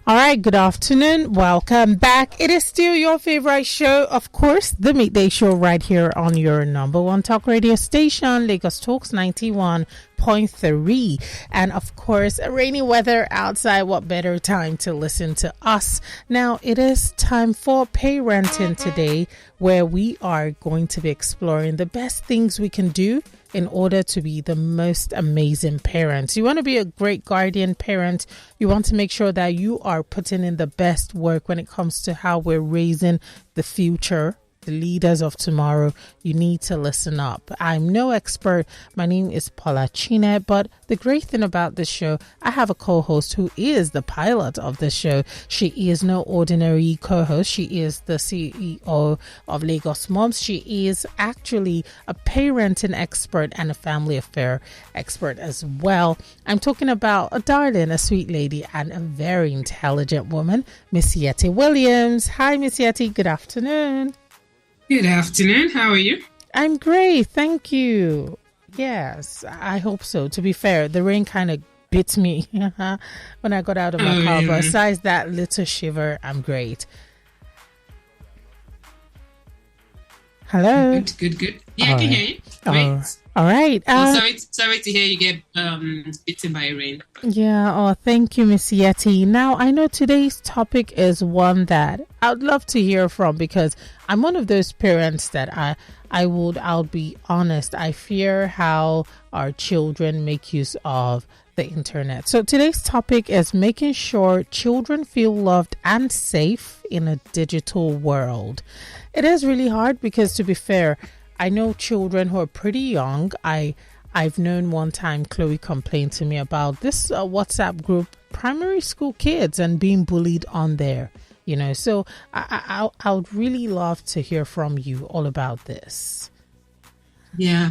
All right, good afternoon. Welcome back. It is still your favorite show, of course, the Midday Show right here on your number one talk radio station, Lagos Talks 91.3. And of course, rainy weather outside. What better time to listen to us? Now, it is time for parenting today, where we are going to be exploring the best things we can do in order to be the most amazing parents. You want to be a great guardian parent. You want to make sure that you are putting in the best work when it comes to how we're raising the future, the leaders of tomorrow. You need to listen up. I'm no expert. My name is Paula Chine, but the great thing about this show, I have a co-host who is the pilot of the show. She is no ordinary co-host. She is the CEO of LagosMums. She is actually a parenting expert and a family affair expert as well. I'm talking about a darling, a sweet lady, and a very intelligent woman, Miss Yetty Williams. Hi, Miss Yetty. Good afternoon. Good afternoon. How are you? I'm great. Thank you. Yes, I hope so. To be fair, the rain kind of bit me when I got out of my car. But besides that little shiver, I'm great. Hello. Good. Yeah, I can hear you. Great. All right. Sorry to hear you get bitten by rain. Yeah. Oh, thank you, Miss Yetty. Now, I know today's topic is one that I'd love to hear from, because I'm one of those parents that I'll be honest, I fear how our children make use of the internet. So today's topic is making sure children feel loved and safe in a digital world. It is really hard because, to be fair, I know children who are pretty young. I've known one time Chloe complained to me about this WhatsApp group, primary school kids, and being bullied on there. You know, so I would really love to hear from you all about this. Yeah.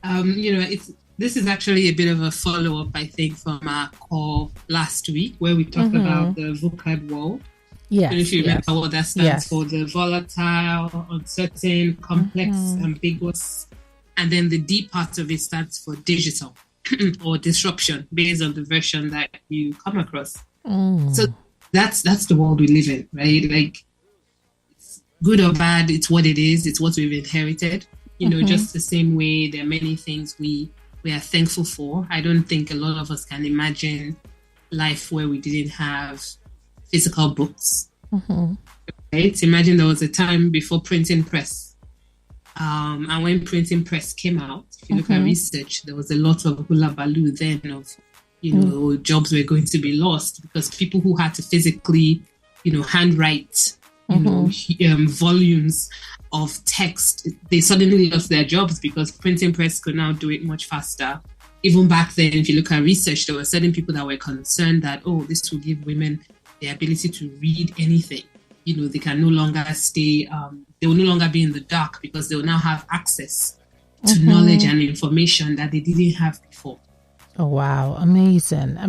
This is actually a bit of a follow-up, I think, from our call last week, where we talked about the vocab world. Yes. If you remember what that stands for, the volatile, uncertain, complex, ambiguous. And then the D part of it stands for digital or disruption, based on the version that you come across. So that's the world we live in, right? Like, it's good or bad, it's what it is. It's what we've inherited. You know, just the same way there are many things we are thankful for. I don't think a lot of us can imagine life where we didn't have physical books. Right? Imagine there was a time before printing press. And when printing press came out, if you look at research, there was a lot of hullabaloo then of, jobs were going to be lost because people who had to physically, handwrite, volumes of text, they suddenly lost their jobs because printing press could now do it much faster. Even back then, if you look at research, there were certain people that were concerned that, this will give women the ability to read anything. They can no longer stay, they will no longer be in the dark because they will now have access to knowledge and information that they didn't have before. Oh, wow. Amazing. I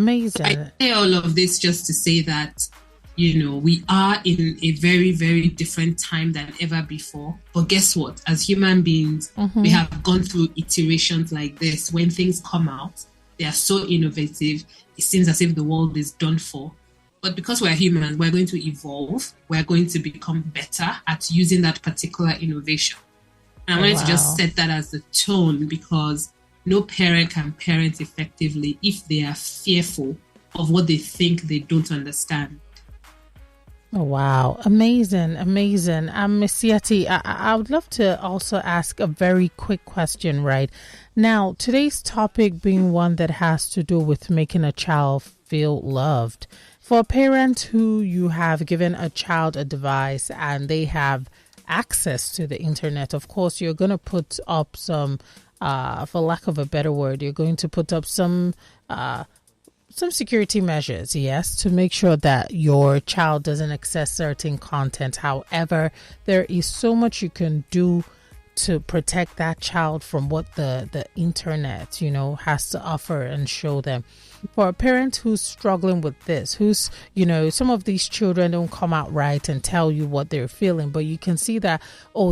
say all of this just to say that, we are in a very, very different time than ever before. But guess what? As human beings, we have gone through iterations like this. When things come out, they are so innovative. It seems as if the world is done for. But because we're humans, we're going to evolve. We're going to become better at using that particular innovation. And I wanted to just set that as the tone, because no parent can parent effectively if they are fearful of what they think they don't understand. Oh, wow. Amazing. Miss Yetty, I would love to also ask a very quick question right now. Today's topic being one that has to do with making a child feel loved. For a parent who you have given a child a device and they have access to the internet, of course, you're going to put up some, for lack of a better word, you're going to put up some security measures, yes, to make sure that your child doesn't access certain content. However, there is so much you can do to protect that child from what the internet, has to offer and show them. For a parent who's struggling with this, who's, some of these children don't come out right and tell you what they're feeling, but you can see that,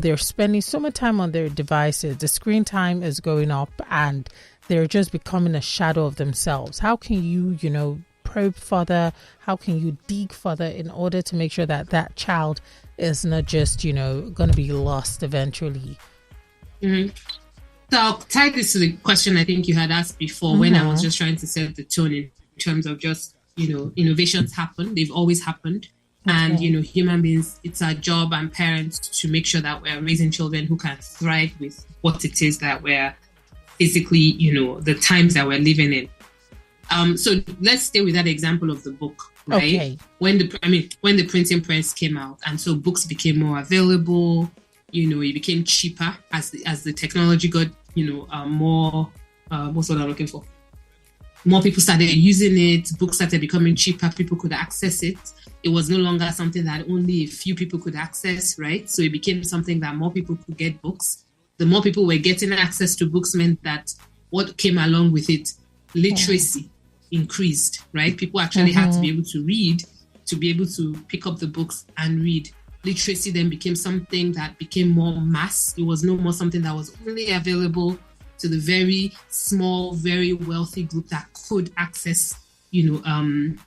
they're spending so much time on their devices, the screen time is going up and they're just becoming a shadow of themselves. How can you, probe further? How can you dig further in order to make sure that that child is not just, going to be lost eventually? Mm-hmm. So I'll tie this to the question I think you had asked before when I was just trying to set the tone in terms of just, innovations happen. They've always happened. Okay. And, human beings, it's our job and parents to make sure that we're raising children who can thrive with what it is that we're basically, the times that we're living in. So let's stay with that example of the book, right? Okay. When the printing press came out, and so books became more available, it became cheaper as the technology got, more, what's what I'm looking for? More people started using it. Books started becoming cheaper. People could access it. It was no longer something that only a few people could access, right? So it became something that more people could get books. The more people were getting access to books meant that what came along with it, literacy increased, right? People actually had to be able to read, to be able to pick up the books and read. Literacy then became something that became more mass. It was no more something that was only available to the very small, very wealthy group that could access, the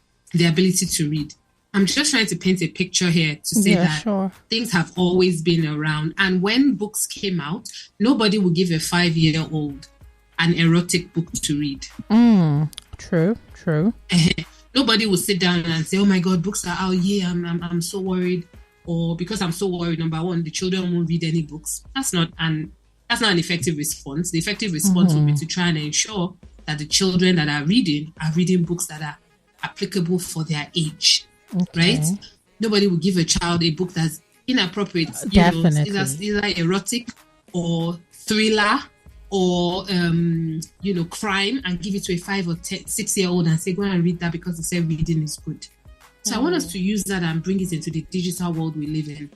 ability to read. I'm just trying to paint a picture here to say that things have always been around. And when books came out, nobody would give a 5-year-old an erotic book to read. True. Nobody would sit down and say, oh my God, books are out. Yeah, I'm so worried. Or because I'm so worried, number one, the children won't read any books. That's not an effective response. The effective response would be to try and ensure that the children that are reading books that are applicable for their age. Okay. Right? Nobody will give a child a book that's inappropriate. Definitely. Either erotic or thriller or crime, and give it to a 5 or 6-year-old and say, go and read that because they say reading is good. So I want us to use that and bring it into the digital world we live in.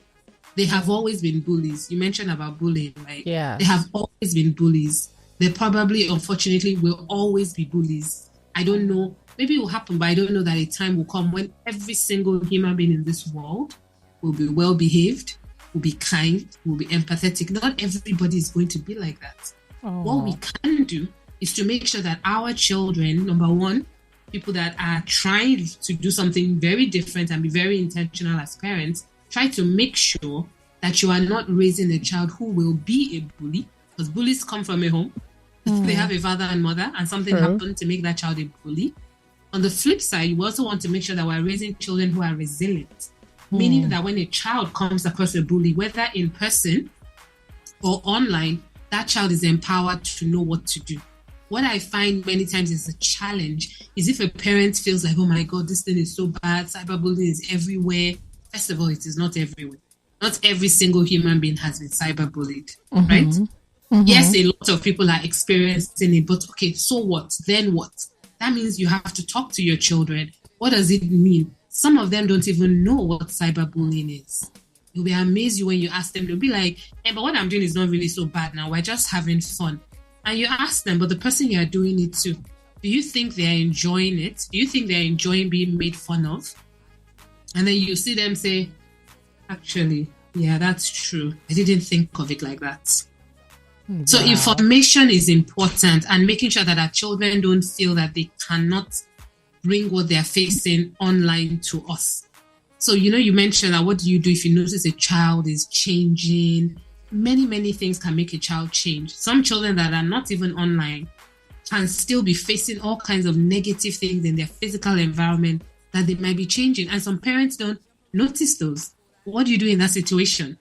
They have always been bullies. You mentioned about bullying, right? Yeah. They have always been bullies. They probably, unfortunately, will always be bullies. I don't know. Maybe it will happen, but I don't know that a time will come when every single human being in this world will be well-behaved, will be kind, will be empathetic. Not everybody is going to be like that. What we can do is to make sure that our children, number one, people that are trying to do something very different and be very intentional as parents, try to make sure that you are not raising a child who will be a bully, because bullies come from a home. They have a father and mother, and something happened to make that child a bully. On the flip side, you also want to make sure that we're raising children who are resilient, meaning that when a child comes across a bully, whether in person or online, that child is empowered to know what to do. What I find many times is a challenge is if a parent feels like, oh my God, this thing is so bad, cyberbullying is everywhere. First of all, it is not everywhere. Not every single human being has been cyberbullied, right? Yes, a lot of people are experiencing it, but okay, so what? Then what? That means you have to talk to your children. What does it mean? Some of them don't even know what cyberbullying is. You'll be amazed when you ask them. They'll be like, hey, but what I'm doing is not really so bad now. We're just having fun. And you ask them, but the person you are doing it to, do you think they're enjoying it? Do you think they're enjoying being made fun of? And then you see them say, actually, yeah, that's true. I didn't think of it like that. Wow. So information is important, and making sure that our children don't feel that they cannot bring what they're facing online to us. So, you mentioned that what do you do if you notice a child is changing? Many things can make a child change. Some children that are not even online can still be facing all kinds of negative things in their physical environment that they might be changing. And some parents don't notice those. What do you do in that situation?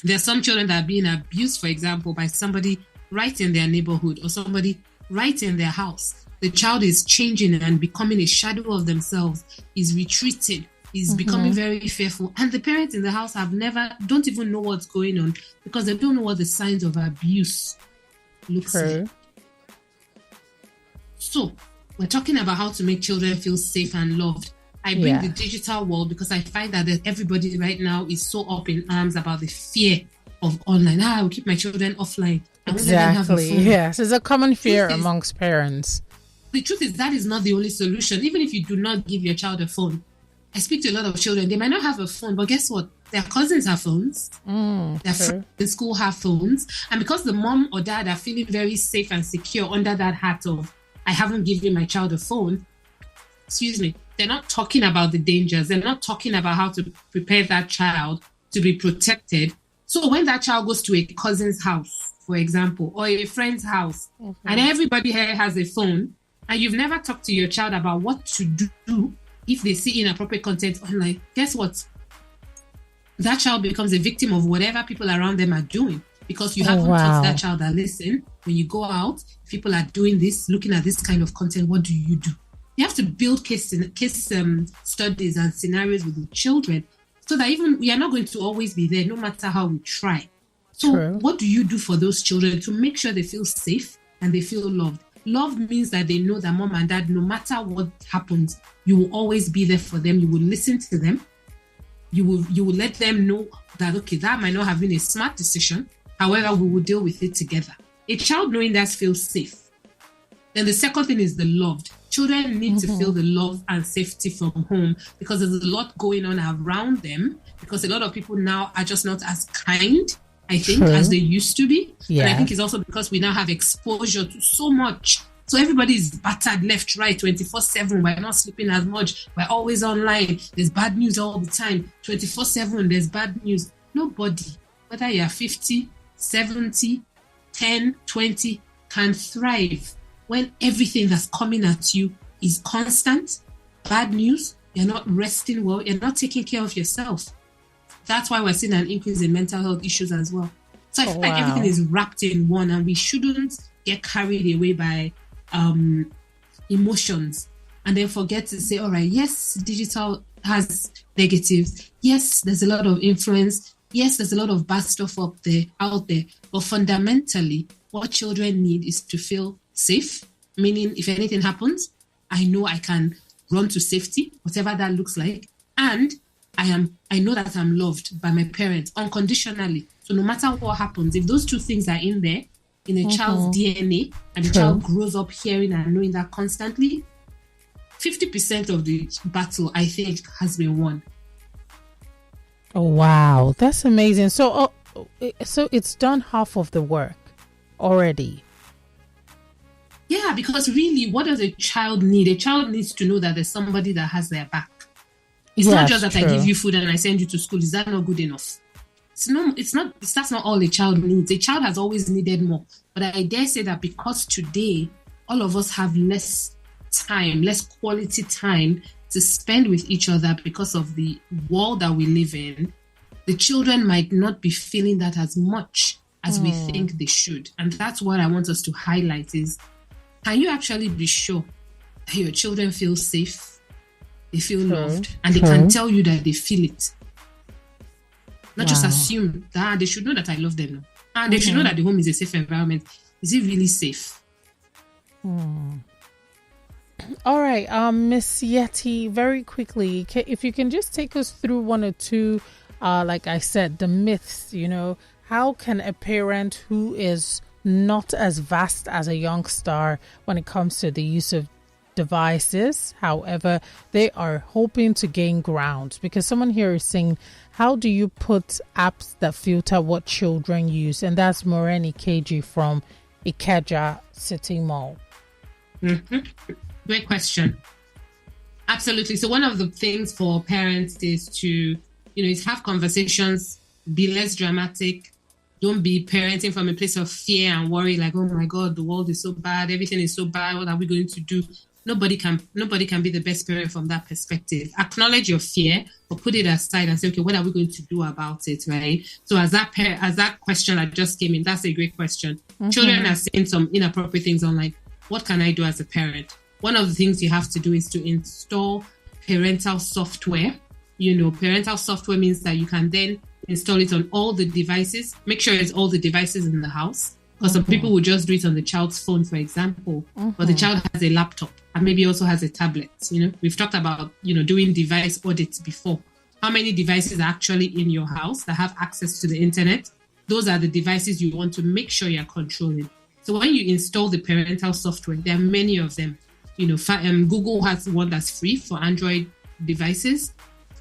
There are some children that are being abused, for example, by somebody right in their neighborhood or somebody right in their house. The child is changing and becoming a shadow of themselves, is retreating, is becoming very fearful. And the parents in the house don't even know what's going on because they don't know what the signs of abuse looks like. So we're talking about how to make children feel safe and loved. I bring the digital world because I find that everybody right now is so up in arms about the fear of online. I will keep my children offline. Exactly. Yes, it's a common fear amongst parents. The truth is that is not the only solution. Even if you do not give your child a phone, I speak to a lot of children. They might not have a phone, but guess what? Their cousins have phones. Their friends in school have phones. And because the mom or dad are feeling very safe and secure under that hat of, I haven't given my child a phone, they're not talking about the dangers. They're not talking about how to prepare that child to be protected. So when that child goes to a cousin's house, for example, or a friend's house, and everybody here has a phone, and you've never talked to your child about what to do if they see inappropriate content online, guess what? That child becomes a victim of whatever people around them are doing, because you haven't taught that child that, listen, when you go out, if people are doing this, looking at this kind of content, what do? You have to build case studies and scenarios with the children, so that even we are not going to always be there, no matter how we try. So what do you do for those children to make sure they feel safe and they feel loved? Love means that they know that mom and dad, no matter what happens, you will always be there for them. You will listen to them. You will let them know that, okay, that might not have been a smart decision. However, we will deal with it together. A child knowing that feels safe. Then the second thing is the loved. Children need to feel the love and safety from home, because there's a lot going on around them, because a lot of people now are just not as kind, I think, as they used to be. Yeah. And I think it's also because we now have exposure to so much. So everybody is battered left, right, 24/7. We're not sleeping as much. We're always online. There's bad news all the time. 24/7, there's bad news. Nobody, whether you're 50, 70, 10, 20, can thrive when everything that's coming at you is constant, bad news. You're not resting well. You're not taking care of yourself. That's why we're seeing an increase in mental health issues as well. So I feel like everything is wrapped in one, and we shouldn't get carried away by emotions and then forget to say, all right, yes, digital has negatives. Yes, there's a lot of influence. Yes, there's a lot of bad stuff out there. But fundamentally, what children need is to feel safe, meaning if anything happens, I know I can run to safety, whatever that looks like. And I know that I'm loved by my parents unconditionally. So no matter what happens, if those two things are in there, in a child's DNA, and the child grows up hearing and knowing that constantly, 50% of the battle, I think, has been won. Oh, wow. That's amazing. So it's done half of the work already. Yeah, because really, what does a child need? A child needs to know that there's somebody that has their back. It's not just that I give you food and I send you to school. Is that not good enough? That's not all a child needs. A child has always needed more. But I dare say that because today, all of us have less time, less quality time to spend with each other because of the world that we live in, the children might not be feeling that as much as we think they should. And that's what I want us to highlight is, can you actually be sure that your children feel safe, they feel loved, and they can tell you that they feel it? Not just assume that they should know that I love them. And they should know that the home is a safe environment. Is it really safe? All right, Miss Yetty, very quickly, if you can just take us through one or two, like I said, the myths, how can a parent who is not as vast as a youngster when it comes to the use of devices, however, they are hoping to gain ground? Because someone here is saying, how do you put apps that filter what children use? And that's Moreni KG from Ikeja City Mall. Great question. Absolutely. So one of the things for parents is to, is have conversations, be less dramatic. Don't be parenting from a place of fear and worry, like, oh my God, the world is so bad, everything is so bad, what are we going to do? Nobody can be the best parent from that perspective. Acknowledge your fear, but put it aside and say, okay, what are we going to do about it, right? So as that question that just came in, that's a great question. Children are saying some inappropriate things online. What can I do as a parent? One of the things you have to do is to install parental software. Parental software means that you can then install it on all the devices. Make sure it's all the devices in the house. Because some people will just do it on the child's phone, for example, but the child has a laptop and maybe also has a tablet. We've talked about, doing device audits before. How many devices are actually in your house that have access to the internet? Those are the devices you want to make sure you're controlling. So when you install the parental software, there are many of them. Google has one that's free for Android devices.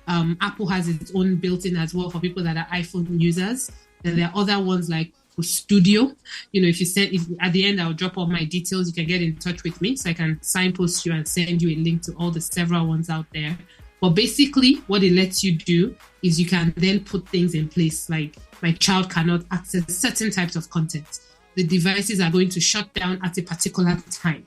Apple has its own built-in as well for people that are iPhone users. And there are other ones like studio. If you send, if at the end I'll drop all my details, you can get in touch with me so I can signpost you and send you a link to all the several ones out there. But basically, what it lets you do is you can then put things in place, like my child cannot access certain types of content. The devices are going to shut down at a particular time.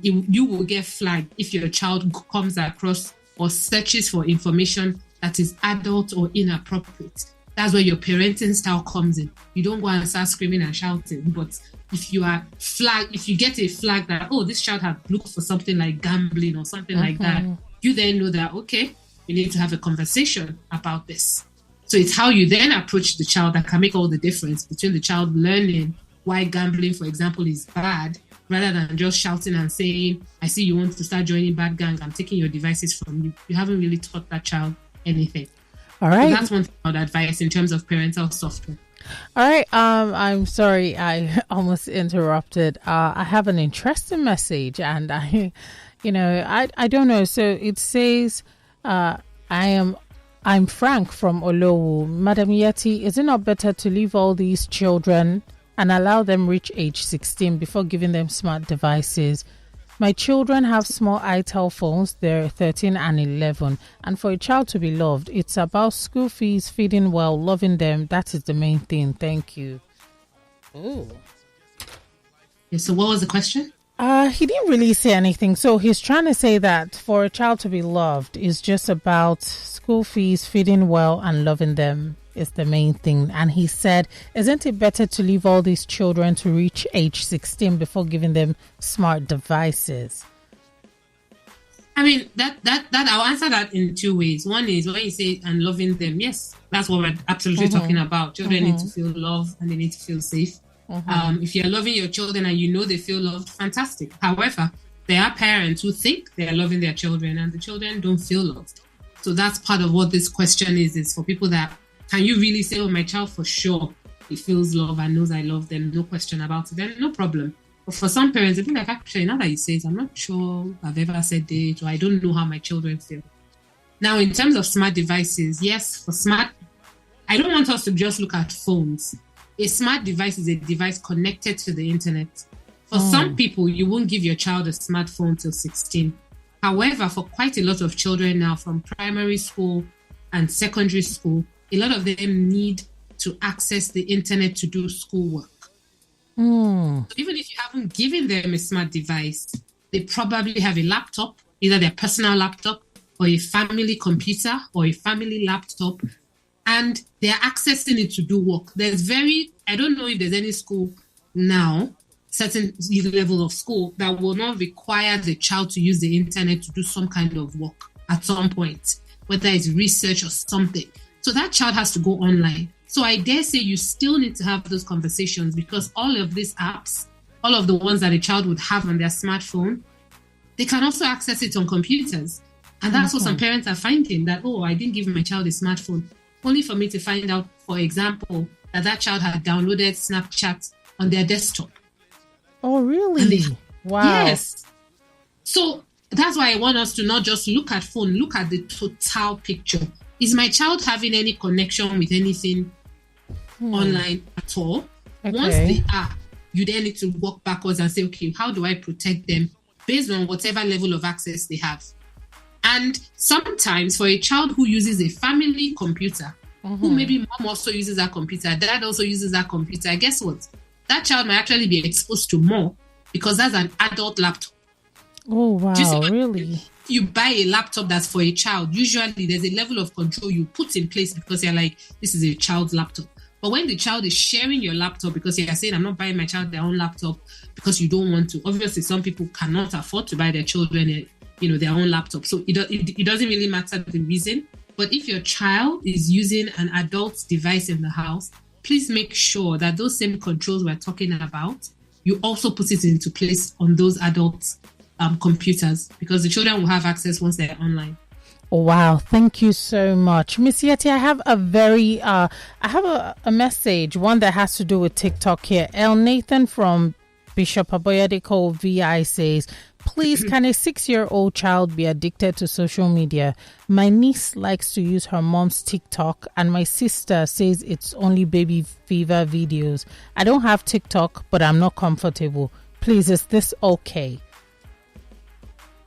You will get flagged if your child comes across or searches for information that is adult or inappropriate. That's where your parenting style comes in. You don't go and start screaming and shouting, but if you get a flag that, oh, this child has looked for something like gambling or something like that, you then know that, okay, we need to have a conversation about this. So it's how you then approach the child that can make all the difference between the child learning why gambling, for example, is bad, rather than just shouting and saying, I see you want to start joining bad gang, I'm taking your devices from you. You haven't really taught that child anything. All right. So that's one thing about advice in terms of parental software. All right. I'm sorry I almost interrupted. I have an interesting message, and I don't know. So it says, I'm Frank from Olowu. Madam Yetty, is it not better to leave all these children and allow them reach age 16 before giving them smart devices? My children have small iTel phones. They're 13 and 11. And for a child to be loved, it's about school fees, feeding well, loving them. That is the main thing. Thank you. Ooh. Yeah, so what was the question? He didn't really say anything. So he's trying to say that for a child to be loved is just about school fees, feeding well, and loving them is the main thing. And he said, isn't it better to leave all these children to reach age 16 before giving them smart devices? I mean, that I'll answer that in two ways. One is when you say and loving them. Yes, that's what we're absolutely talking about. Children need to feel love and they need to feel safe. If you're loving your children and you know they feel loved, fantastic. However, there are parents who think they are loving their children and the children don't feel loved. So that's part of what this question is for people that, can you really say, oh, my child for sure, he feels love and knows I love them, no question about it, then no problem. But for some parents, I think like, actually, now that you say it, I'm not sure I've ever said it, or I don't know how my children feel. Now, in terms of smart devices, yes, for smart, I don't want us to just look at phones. A smart device is a device connected to the internet. For some people, you won't give your child a smartphone till 16. However, for quite a lot of children now from primary school and secondary school, a lot of them need to access the internet to do schoolwork. So even if you haven't given them a smart device, they probably have a laptop, either their personal laptop or a family computer or a family laptop, and they're accessing it to do work. I don't know if there's any school now, certain level of school, that will not require the child to use the internet to do some kind of work at some point, whether it's research or something. So that child has to go online. So I dare say you still need to have those conversations, because all of these apps, all of the ones that a child would have on their smartphone, they can also access it on computers. And that's what some parents are finding, that, oh, I didn't give my child a smartphone, only for me to find out, for example, that child had downloaded Snapchat on their desktop. Oh, really? Wow. Yes. So that's why I want us to not just look at phone, look at the total picture. Is my child having any connection with anything online at all? Okay. Once they are, you then need to walk backwards and say, okay, how do I protect them based on whatever level of access they have? And sometimes for a child who uses a family computer, who maybe mom also uses that computer, dad also uses that computer, guess what? That child might actually be exposed to more, because that's an adult laptop. Oh, wow, really? You buy a laptop that's for a child, usually there's a level of control you put in place because you're like, this is a child's laptop. But when the child is sharing your laptop, because you're saying, I'm not buying my child their own laptop because you don't want to. Obviously, some people cannot afford to buy their children their own laptop. So it doesn't really matter the reason. But if your child is using an adult device in the house, please make sure that those same controls we're talking about, you also put it into place on those adult computers, because the children will have access once they're online. Oh, wow. Thank you so much. Miss Yetty, I have a message, one that has to do with TikTok here. El Nathan from Bishop Aboyadeko VI says, Please, can a 6-year-old child be addicted to social media? My niece likes to use her mom's TikTok, and my sister says it's only baby fever videos. I don't have TikTok, but I'm not comfortable. Please, is this okay?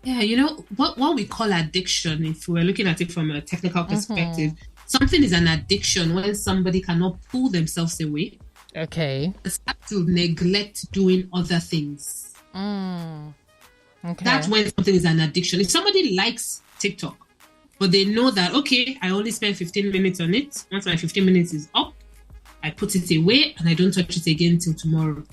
Yeah, what we call addiction, if we're looking at it from a technical perspective, something is an addiction when somebody cannot pull themselves away. Okay. They start to neglect doing other things. Okay. That's when something is an addiction. If somebody likes TikTok, but they know that, okay, I only spend 15 minutes on it. Once my 15 minutes is up, I put it away and I don't touch it again till tomorrow.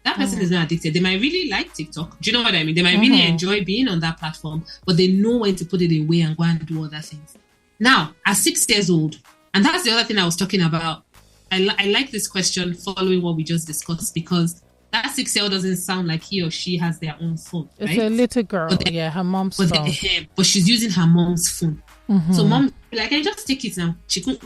That person is not addicted. They might really like TikTok. Do you know what I mean? They might really enjoy being on that platform, but they know when to put it away and go and do other things. Now, at 6 years old, and that's the other thing I was talking about, I like this question following what we just discussed, because that 6-year-old doesn't sound like he or she has their own phone. It's right? a little girl, her mom's phone. But she's using her mom's phone. So mom will be like, I just take it now.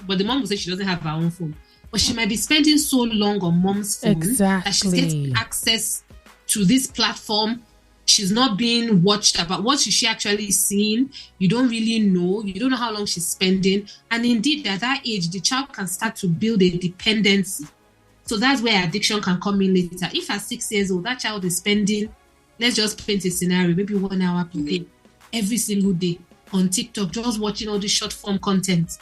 But the mom will say she doesn't have her own phone. But she might be spending so long on mom's phone that she's getting access to this platform. She's not being watched about. What is she actually seeing? You don't really know. You don't know how long she's spending. And indeed, at that age, the child can start to build a dependency. So that's where addiction can come in later. If at 6 years old, that child is spending, let's just paint a scenario, maybe 1 hour per day, every single day on TikTok, just watching all this short form content,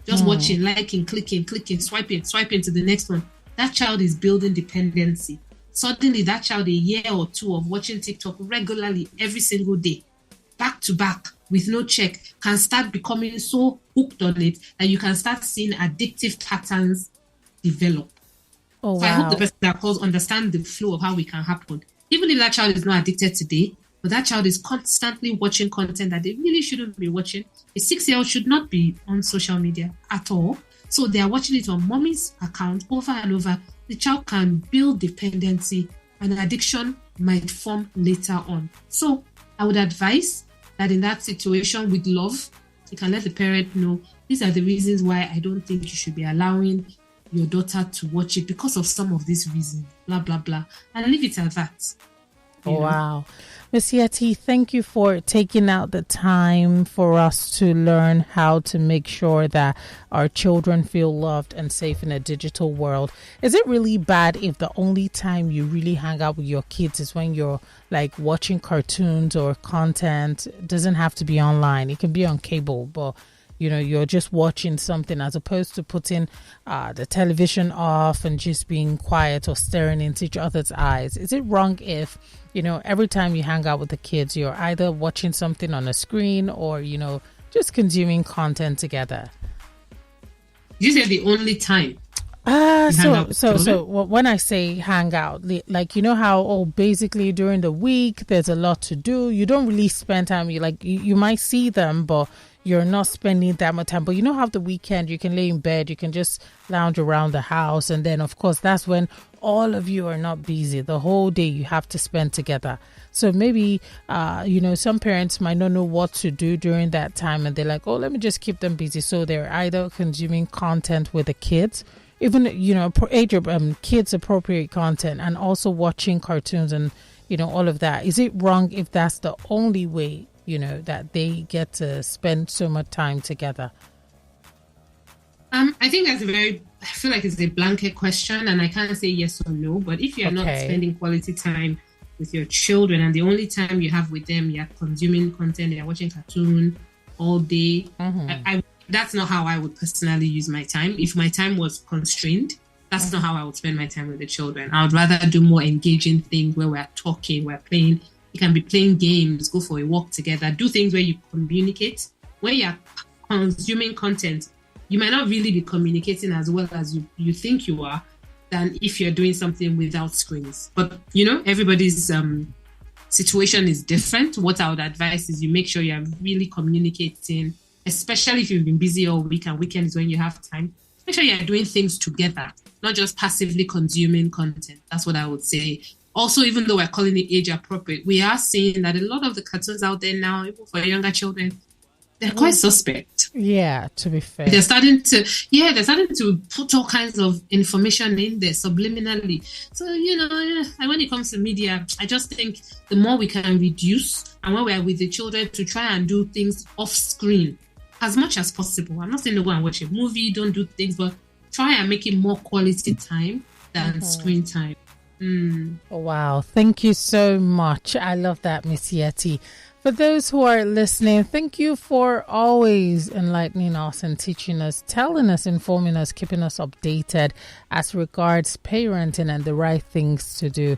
just watching, liking, clicking, swiping to the next one. That child is building dependency. Suddenly, that child, a year or two of watching TikTok regularly every single day, back to back, with no check, can start becoming so hooked on it that you can start seeing addictive patterns develop. Oh, wow. So I hope the person that calls understand the flow of how it can happen. Even if that child is not addicted today, but that child is constantly watching content that they really shouldn't be watching. A 6-year-old should not be on social media at all. So they are watching it on mommy's account over and over. The child can build dependency, and addiction might form later on. So I would advise that in that situation, with love, you can let the parent know, these are the reasons why I don't think you should be allowing your daughter to watch it, because of some of these reasons, blah, blah, blah. And leave it at that. Wow. Ms. Yetty, thank you for taking out the time for us to learn how to make sure that our children feel loved and safe in a digital world. Is it really bad if the only time you really hang out with your kids is when you're like watching cartoons or content? It doesn't have to be online. It can be on cable, but you're just watching something as opposed to putting the television off and just being quiet or staring into each other's eyes. Is it wrong if, every time you hang out with the kids, you're either watching something on a screen or, just consuming content together? You said the only time. So when I say hang out, like, how, basically during the week, there's a lot to do. You don't really spend time. You might see them, but you're not spending that much time. But how the weekend, you can lay in bed, you can just lounge around the house. And then, of course, that's when all of you are not busy. The whole day you have to spend together. So maybe, some parents might not know what to do during that time. And they're like, oh, let me just keep them busy. So they're either consuming content with the kids, even, kids appropriate content, and also watching cartoons and, all of that. Is it wrong if that's the only way, that they get to spend so much time together? I think I feel like it's a blanket question, and I can't say yes or no. But if you're not spending quality time with your children, and the only time you have with them, you're consuming content, you're watching cartoon all day, that's not how I would personally use my time. If my time was constrained, that's not how I would spend my time with the children. I would rather do more engaging things where we're talking, we're playing. You can be playing games, go for a walk together, do things where you communicate. When you're consuming content, you might not really be communicating as well as you think you are than if you're doing something without screens. But, everybody's situation is different. What I would advise is you make sure you're really communicating, especially if you've been busy all week and weekend is when you have time. Make sure you're doing things together, not just passively consuming content. That's what I would say. Also, even though we're calling it age appropriate, we are seeing that a lot of the cartoons out there now, even for younger children, they're quite suspect. Yeah, to be fair. They're starting to put all kinds of information in there subliminally. So, and when it comes to media, I just think the more we can reduce, and when we're with the children, to try and do things off screen as much as possible. I'm not saying to go and watch a movie, don't do things, but try and make it more quality time than screen time. Wow. Thank you so much. I love that, Miss Yetty. For those who are listening, thank you for always enlightening us and teaching us, telling us, informing us, keeping us updated as regards parenting and the right things to do.